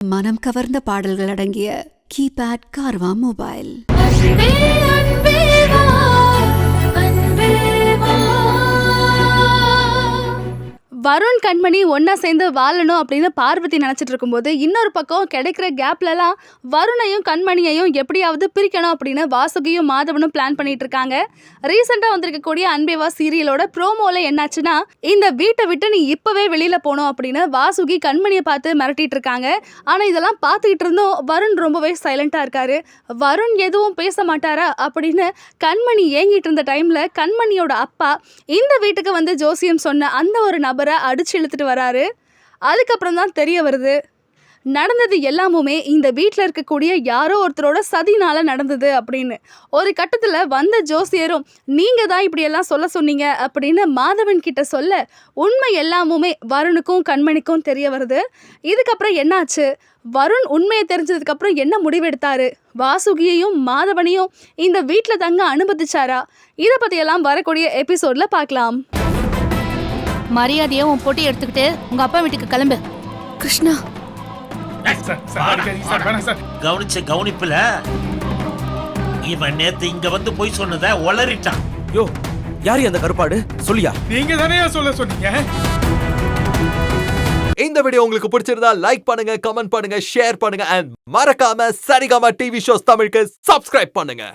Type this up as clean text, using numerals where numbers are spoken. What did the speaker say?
மனம் கவர்ந்த பாடல்கள் அடங்கிய கீபேட் கார்வா மொபைல். வருண் கண்மணி ஒன்னா சேர்ந்து வாழணும் அப்படின்னு பார்வதி நினைச்சிட்டு இருக்கும்போது இன்னொரு பக்கம் கிடைக்கிற கேப்லலாம் வருணையும் கண்மணியையும் எப்படியாவது பிரிக்கணும் அப்படின்னு வாசுகியும் மாதவனும் பிளான் பண்ணிட்டு இருக்காங்க. ரீசெண்டா வந்திருக்கக்கூடிய அன்பேவா சீரியலோட ப்ரோமோல என்னாச்சுன்னா, இந்த வீட்டை விட்டு நீ இப்பவே வெளியில போகணும் அப்படின்னு வாசுகி கண்மணியை பார்த்து மிரட்டிட்டு இருக்காங்க. ஆனா இதெல்லாம் பார்த்துக்கிட்டு இருந்தும் வருண் ரொம்பவே சைலண்டா இருக்காரு. வருண் எதுவும் பேச மாட்டாரா அப்படின்னு கண்மணி ஏங்கிட்டு இருந்த டைம்ல கண்மணியோட அப்பா இந்த வீட்டுக்கு வந்து ஜோசியம் சொன்ன அந்த ஒரு நபரை அடிச்சு இழுத்துட்டு வராரு. அதுக்கப்புறம் தான் தெரிய வருது நடந்தது எல்லாமுமே இந்த வீட்டில் இருக்கக்கூடிய யாரோ ஒருத்தரோட சதினால நடந்தது அப்படின்னு. ஒரு கட்டத்தில் வந்த ஜோசியரும் நீங்க தான் இப்படியெல்லாம் சொல்ல சொன்னீங்க அப்படின்னு மாதவன் கிட்ட சொல்ல உண்மை எல்லாமுமே வருணுக்கும் கண்மணிக்கும் தெரிய வருது. இதுக்கப்புறம் என்னாச்சு, வருண் உண்மையை தெரிஞ்சதுக்கு அப்புறம் என்ன முடிவெடுத்தாரு, வாசுகியையும் மாதவனையும் இந்த வீட்டில் தங்க அனுமதிச்சாரா, இதை பற்றியெல்லாம் வரக்கூடிய எபிசோட்ல பார்க்கலாம். மரியாதையை உன் பொட்டி எடுத்துக்கிட்டு உங்க அப்பா வீட்டுக்கு கிளம்பு. கிருஷ்ணா, கவனிச்ச கவனிப்புல இவன் நேத்து இங்க வந்து போய் சொன்னத ஒளறிட்டான். யோ, யாரு அந்த கருப்பாடு சொல்லியா? நீங்க தானே சொல்ல சொன்னீங்க. இந்த வீடியோ உங்களுக்கு பிடிச்சிருந்தா லைக் பண்ணுங்க, கமெண்ட் பண்ணுங்க, ஷேர் பண்ணுங்க and மறக்காம சரிகமா டிவி ஷோஸ் தமிழுக்கு சப்ஸ்கிரைப் பண்ணுங்க.